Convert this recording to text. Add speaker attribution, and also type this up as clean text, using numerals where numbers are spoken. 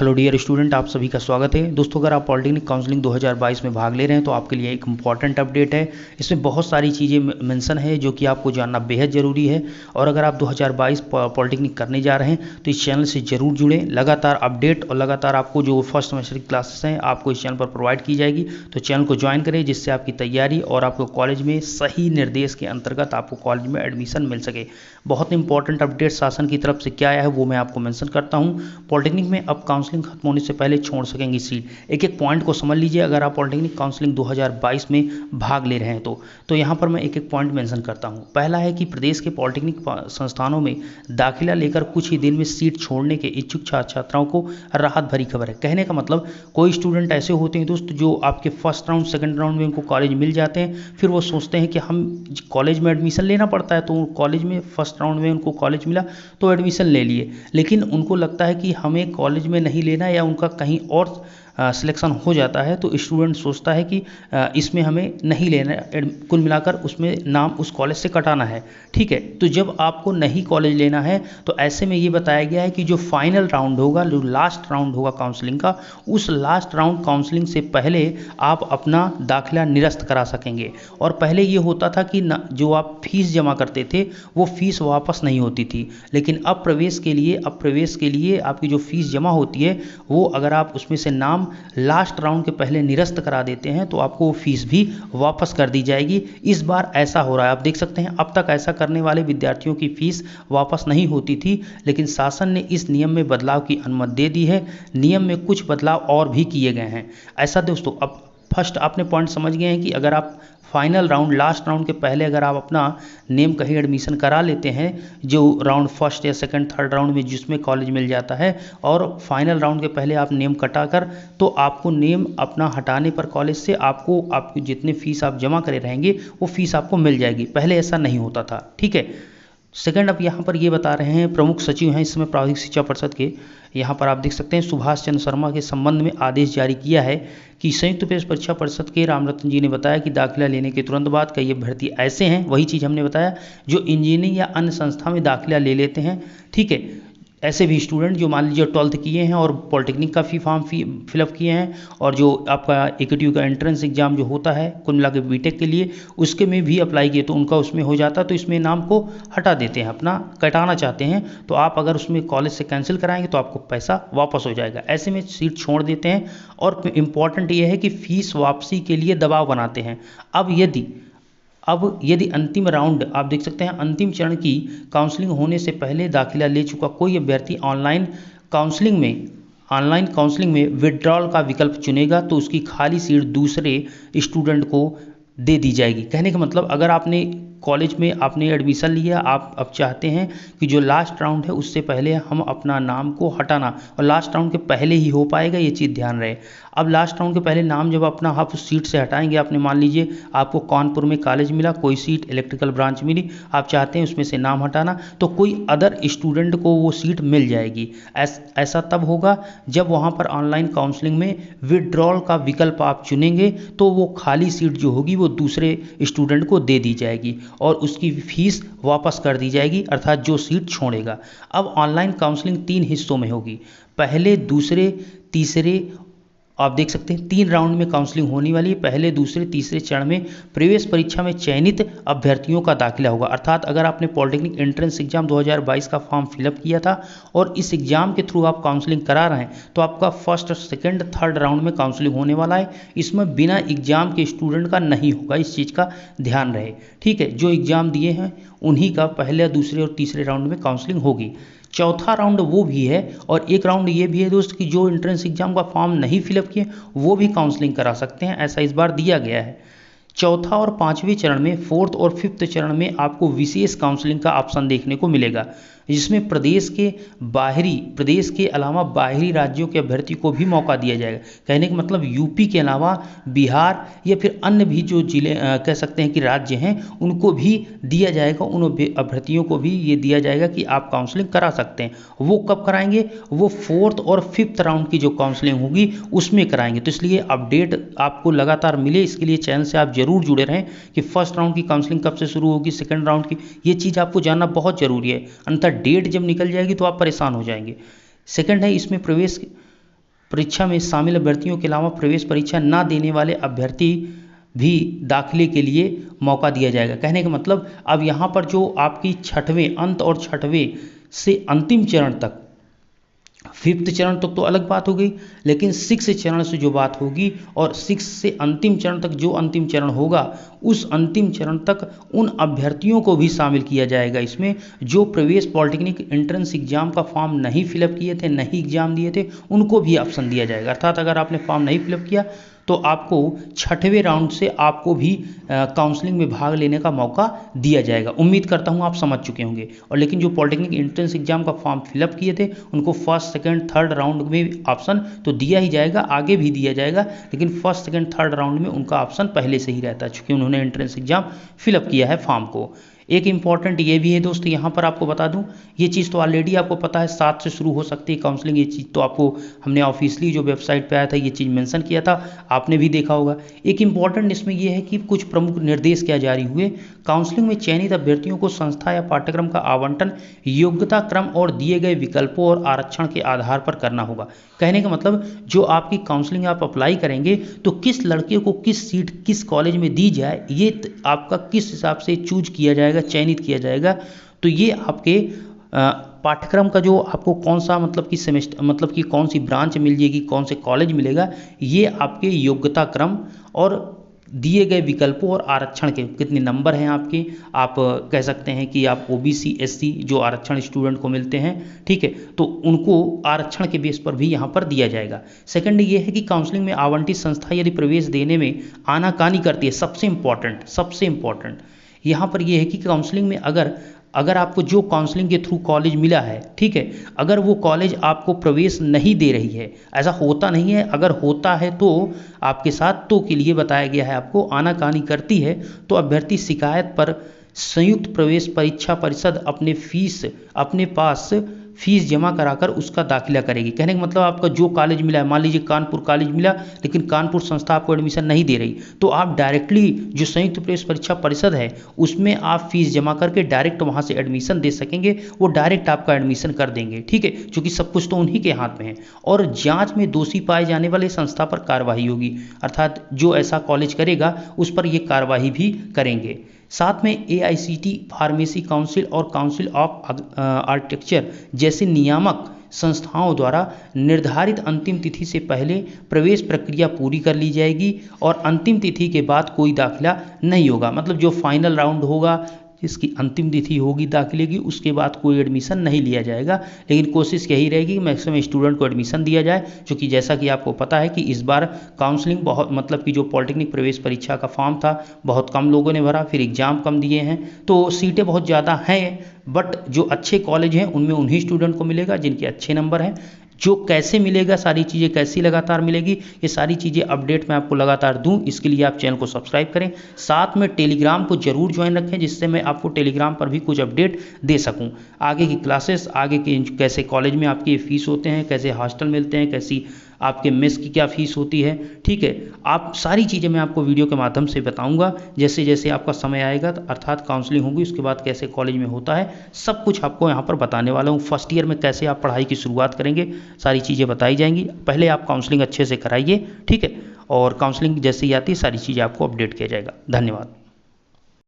Speaker 1: Hello dear student, आप सभी का स्वागत है। दोस्तों, अगर आप पॉलिटेक्निक काउंसलिंग 2022 में भाग ले रहे हैं तो आपके लिए एक इम्पॉर्टेंट अपडेट है। इसमें बहुत सारी चीज़ें मेंशन है जो कि आपको जानना बेहद ज़रूरी है। और अगर आप 2022 पॉलिटेक्निक करने जा रहे हैं तो इस चैनल से ज़रूर जुड़ें। लगातार अपडेट और लगातार आपको जो फर्स्ट सेमेस्टर की क्लासेस हैं आपको इस चैनल पर प्रोवाइड की जाएगी, तो चैनल को ज्वाइन करें जिससे आपकी तैयारी और आपको कॉलेज में सही निर्देश के अंतर्गत आपको कॉलेज में एडमिशन मिल सके। बहुत इंपॉर्टेंट अपडेट शासन की तरफ से क्या आया है वो मैं आपको मेंशन करता हूँ। पॉलिटेक्निक में अब काउंसलिंग खत्म होने से पहले छोड़ सकेंगी सीट। एक एक पॉइंट को समझ लीजिए। अगर आप पॉलिटेक्निक काउंसलिंग 2022 में भाग ले रहे हैं तो यहाँ पर मैं एक एक पॉइंट मेंशन करता हूँ। पहला है कि प्रदेश के पॉलिटेक्निक संस्थानों में दाखिला लेकर कुछ ही दिन में सीट छोड़ने के इच्छुक छात्र छात्राओं को राहत भरी खबर है। कहने का मतलब, कोई स्टूडेंट ऐसे होते हैं दोस्त जो आपके फर्स्ट राउंड सेकंड राउंड में उनको कॉलेज मिल जाते हैं, फिर वो सोचते हैं कि हम कॉलेज में एडमिशन लेना पड़ता है, तो कॉलेज में फर्स्ट राउंड में उनको कॉलेज मिला तो एडमिशन ले लिए, लेकिन उनको लगता है कि हमें कॉलेज में नहीं लेना या उनका कहीं और सिलेक्शन हो जाता है, तो स्टूडेंट सोचता है कि इसमें हमें नहीं लेना, कुल मिलाकर उसमें नाम उस कॉलेज से कटाना है। ठीक है, तो जब आपको नहीं कॉलेज लेना है तो ऐसे में ये बताया गया है कि जो फाइनल राउंड होगा, जो लास्ट राउंड होगा काउंसलिंग का, उस लास्ट राउंड काउंसलिंग से पहले आप अपना दाखिला निरस्त करा सकेंगे। और पहले ये होता था कि जो आप फीस जमा करते थे वो फीस वापस नहीं होती थी, लेकिन अब प्रवेश के लिए आपकी जो फीस जमा होती है वो अगर आप उसमें से नाम लास्ट राउंड के पहले निरस्त करा देते हैं तो आपको वो फीस भी वापस कर दी जाएगी। इस बार ऐसा हो रहा है, आप देख सकते हैं। अब तक ऐसा करने वाले विद्यार्थियों की फीस वापस नहीं होती थी, लेकिन शासन ने इस नियम में बदलाव की अनुमति दे दी है। नियम में कुछ बदलाव और भी किए गए हैं। ऐसा दोस्तों, अब फर्स्ट आपने पॉइंट समझ गए हैं कि अगर आप फाइनल राउंड लास्ट राउंड के पहले अगर आप अपना नेम कहीं एडमिशन करा लेते हैं, जो राउंड फर्स्ट या सेकंड थर्ड राउंड में जिसमें कॉलेज मिल जाता है, और फाइनल राउंड के पहले आप नेम कटा कर, तो आपको नेम अपना हटाने पर कॉलेज से आपको जितने फीस आप जमा करे रहेंगे वो फीस आपको मिल जाएगी। पहले ऐसा नहीं होता था। ठीक है। सेकंड, अब यहाँ पर ये बता रहे हैं, प्रमुख सचिव हैं इस समय प्रावधिक शिक्षा परिषद के, यहाँ पर आप देख सकते हैं सुभाष चंद्र शर्मा के संबंध में आदेश जारी किया है कि संयुक्त प्रवेश परीक्षा परिषद के रामरतन जी ने बताया कि दाखिला लेने के तुरंत बाद कई अभ्यर्थी ऐसे हैं, वही चीज़ हमने बताया, जो इंजीनियरिंग या अन्य संस्था में दाखिला ले लेते हैं। ठीक है, ऐसे भी स्टूडेंट जो मान लीजिए 12th किए हैं और पॉलिटेक्निक का फॉर्म फिलअप किए हैं, और जो आपका AQT का एंट्रेंस एग्जाम जो होता है कुल मिला के बीटेक के लिए, उसके में भी अप्लाई किए तो उनका उसमें हो जाता, तो इसमें नाम को हटा देते हैं, अपना कटाना चाहते हैं तो आप अगर उसमें कॉलेज से कैंसिल कराएंगे तो आपको पैसा वापस हो जाएगा। ऐसे में सीट छोड़ देते हैं। और इम्पॉर्टेंट ये है कि फीस वापसी के लिए दबाव बनाते हैं। अब यदि अंतिम राउंड, आप देख सकते हैं, अंतिम चरण की काउंसलिंग होने से पहले दाखिला ले चुका कोई अभ्यर्थी ऑनलाइन काउंसलिंग में विड्रॉल का विकल्प चुनेगा तो उसकी खाली सीट दूसरे स्टूडेंट को दे दी जाएगी। कहने का मतलब, अगर आपने कॉलेज में आपने एडमिशन लिया, आप अब चाहते हैं कि जो लास्ट राउंड है उससे पहले हम अपना नाम को हटाना, और लास्ट राउंड के पहले ही हो पाएगा, ये चीज़ ध्यान रहे। अब लास्ट राउंड के पहले नाम जब अपना आप उस सीट से हटाएंगे, आपने मान लीजिए आपको कानपुर में कॉलेज मिला, कोई सीट इलेक्ट्रिकल ब्रांच मिली, आप चाहते हैं उसमें से नाम हटाना, तो कोई अदर स्टूडेंट को वो सीट मिल जाएगी। ऐसा तब होगा जब वहाँ पर ऑनलाइन काउंसलिंग में विड्रॉल का विकल्प आप चुनेंगे, तो वो खाली सीट जो होगी वो दूसरे स्टूडेंट को दे दी जाएगी और उसकी फीस वापस कर दी जाएगी, अर्थात जो सीट छोड़ेगा। अब ऑनलाइन काउंसलिंग 3 हिस्सों में होगी, पहले, दूसरे, तीसरे। आप देख सकते हैं 3 राउंड में काउंसलिंग होने वाली है। पहले, दूसरे, तीसरे चरण में प्रवेश परीक्षा में चयनित अभ्यर्थियों का दाखिला होगा। अर्थात अगर आपने पॉलिटेक्निक एंट्रेंस एग्जाम 2022 का फॉर्म फिलअप किया था और इस एग्जाम के थ्रू आप काउंसलिंग करा रहे हैं, तो आपका फर्स्ट, सेकंड, थर्ड राउंड में काउंसलिंग होने वाला है। इसमें बिना एग्जाम के स्टूडेंट का नहीं होगा, इस चीज़ का ध्यान रहे। ठीक है, जो एग्जाम दिए हैं उन्हीं का पहले, दूसरे और तीसरे राउंड में काउंसलिंग होगी। चौथा राउंड वो भी है, और एक राउंड ये भी है दोस्त कि जो एंट्रेंस एग्जाम का फॉर्म नहीं फिलअप किए वो भी काउंसलिंग करा सकते हैं, ऐसा इस बार दिया गया है। चौथा और पांचवें चरण में, फोर्थ और फिफ्थ चरण में आपको विशेष काउंसलिंग का ऑप्शन देखने को मिलेगा, जिसमें प्रदेश के अलावा बाहरी राज्यों के अभ्यर्थी को भी मौका दिया जाएगा। कहने का मतलब, यूपी के अलावा बिहार या फिर अन्य भी जो जिले कह सकते हैं कि राज्य हैं, उनको भी दिया जाएगा, उन अभ्यर्थियों को भी ये दिया जाएगा कि आप काउंसलिंग करा सकते हैं। वो कब कराएंगे? वो फोर्थ और फिफ्थ राउंड की जो काउंसलिंग होगी उसमें कराएंगे। तो इसलिए अपडेट आपको लगातार मिले, इसके लिए चैनल से आप जरूर जुड़े रहें कि फर्स्ट राउंड की काउंसलिंग कब से शुरू होगी, सेकंड राउंड की, ये चीज़ आपको जानना बहुत जरूरी है, अन्यथा डेट जब निकल जाएगी तो आप परेशान हो जाएंगे। सेकंड है, इसमें प्रवेश परीक्षा में शामिल अभ्यर्थियों के अलावा प्रवेश परीक्षा न देने वाले अभ्यर्थी भी दाखिले के लिए मौका दिया जाएगा। कहने का मतलब अब यहाँ पर जो आपकी छठवें अंत और छठवें से अंतिम चरण तक, फिफ्थ चरण तक तो अलग बात हो गई, लेकिन सिक्स चरण से जो बात होगी और सिक्स से अंतिम चरण तक जो अंतिम चरण होगा, उस अंतिम चरण तक उन अभ्यर्थियों को भी शामिल किया जाएगा इसमें जो प्रवेश पॉलिटेक्निक एंट्रेंस एग्जाम का फॉर्म नहीं फिलअप किए थे, नहीं एग्जाम दिए थे, उनको भी ऑप्शन दिया जाएगा। अर्थात अगर आपने फॉर्म नहीं फिलअप किया तो आपको छठवें राउंड से आपको भी काउंसलिंग में भाग लेने का मौका दिया जाएगा। उम्मीद करता हूं आप समझ चुके होंगे। और लेकिन जो पॉलिटेक्निक एंट्रेंस एग्जाम का फॉर्म फिलअप किए थे उनको फर्स्ट सेकंड थर्ड राउंड में ऑप्शन तो दिया ही जाएगा, आगे भी दिया जाएगा, लेकिन फर्स्ट सेकंड थर्ड राउंड में उनका ऑप्शन पहले से ही रहता है चूँकि उन्होंने एंट्रेंस एग्जाम फिलअप किया है फॉर्म को। एक इंपॉर्टेंट ये भी है दोस्तों, यहाँ पर आपको बता दूं, ये चीज़ तो ऑलरेडी आपको पता है 7 से शुरू हो सकती है काउंसलिंग, ये चीज़ तो आपको हमने ऑफिशियली जो वेबसाइट पे आया था ये चीज़ मेंशन किया था, आपने भी देखा होगा। एक इंपॉर्टेंट इसमें ये है कि कुछ प्रमुख निर्देश क्या जारी हुए। काउंसलिंग में चयनित अभ्यर्थियों को संस्था या पाठ्यक्रम का आवंटन योग्यता क्रम और दिए गए विकल्पों और आरक्षण के आधार पर करना होगा। कहने का मतलब जो आपकी काउंसलिंग आप अप्लाई करेंगे तो किस लड़के को किस सीट किस कॉलेज में दी जाए ये आपका किस हिसाब से चूज किया जाएगा, चयनित किया जाएगा। तो ये आपके पाठ्यक्रम का जो आपको कौन सा मतलब कि सेमेस्टर मतलब कि कौन सी ब्रांच मिल जाएगी, कौन से कॉलेज मिलेगा, ये आपके योग्यता क्रम और दिए गए विकल्पों और आरक्षण के कितने नंबर हैं आपके, आप कह सकते हैं कि आप ओबीसी एससी जो आरक्षण स्टूडेंट को मिलते हैं, ठीक है, तो उनको आरक्षण के बेस पर भी यहाँ पर दिया जाएगा। सेकंड ये है कि काउंसलिंग में आवंटित संस्था यदि प्रवेश देने में आनाकानी करती है, सबसे इम्पॉर्टेंट यहाँ पर यह है कि काउंसलिंग में अगर आपको जो काउंसलिंग के थ्रू कॉलेज मिला है, ठीक है, अगर वो कॉलेज आपको प्रवेश नहीं दे रही है, ऐसा होता नहीं है, अगर होता है तो आपके साथ तो के लिए बताया गया है आपको आनाकानी करती है तो अभ्यर्थी शिकायत पर संयुक्त प्रवेश परीक्षा परिषद अपने पास फीस जमा कराकर उसका दाखिला करेगी। कहने का मतलब आपका जो कॉलेज मिला है, मान लीजिए कानपुर कॉलेज मिला लेकिन कानपुर संस्था आपको एडमिशन नहीं दे रही, तो आप डायरेक्टली जो संयुक्त प्रवेश परीक्षा परिषद है उसमें आप फीस जमा करके डायरेक्ट वहां से एडमिशन दे सकेंगे, वो डायरेक्ट आपका एडमिशन कर देंगे, ठीक है, क्योंकि सब कुछ तो उन्हीं के हाथ में है। और जाँच में दोषी पाए जाने वाले संस्था पर कार्रवाई होगी, अर्थात जो ऐसा कॉलेज करेगा उस पर ये कार्रवाई भी करेंगे। साथ में AICTE फार्मेसी काउंसिल और काउंसिल ऑफ आर्किटेक्चर जैसे नियामक संस्थाओं द्वारा निर्धारित अंतिम तिथि से पहले प्रवेश प्रक्रिया पूरी कर ली जाएगी और अंतिम तिथि के बाद कोई दाखिला नहीं होगा। मतलब जो फाइनल राउंड होगा जिसकी अंतिम तिथि होगी दाखिले की, उसके बाद कोई एडमिशन नहीं लिया जाएगा, लेकिन कोशिश यही रहेगी कि मैक्सिमम स्टूडेंट को एडमिशन दिया जाए, क्योंकि जैसा कि आपको पता है कि इस बार काउंसलिंग बहुत मतलब कि जो पॉलिटेक्निक प्रवेश परीक्षा का फॉर्म था बहुत कम लोगों ने भरा, फिर एग्ज़ाम कम दिए हैं, तो सीटें बहुत ज़्यादा हैं, बट जो अच्छे कॉलेज हैं उनमें उन्हीं स्टूडेंट को मिलेगा जिनके अच्छे नंबर हैं। जो कैसे मिलेगा, सारी चीज़ें कैसी लगातार मिलेगी, ये सारी चीज़ें अपडेट मैं आपको लगातार दूं, इसके लिए आप चैनल को सब्सक्राइब करें, साथ में टेलीग्राम को जरूर ज्वाइन रखें जिससे मैं आपको टेलीग्राम पर भी कुछ अपडेट दे सकूं। आगे की क्लासेस, आगे के कैसे कॉलेज में आपकी फीस होते हैं, कैसे हॉस्टल मिलते हैं, कैसी आपके मेस की क्या फीस होती है, ठीक है, आप सारी चीज़ें मैं आपको वीडियो के माध्यम से बताऊंगा जैसे जैसे आपका समय आएगा, अर्थात काउंसलिंग होगी उसके बाद कैसे कॉलेज में होता है, सब कुछ आपको यहाँ पर बताने वाला हूँ। फर्स्ट ईयर में कैसे आप पढ़ाई की शुरुआत करेंगे सारी चीज़ें बताई जाएंगी। पहले आप काउंसलिंग अच्छे से कराइए, ठीक है, और काउंसलिंग जैसे ही आती है सारी चीज़ें आपको अपडेट किया जाएगा। धन्यवाद।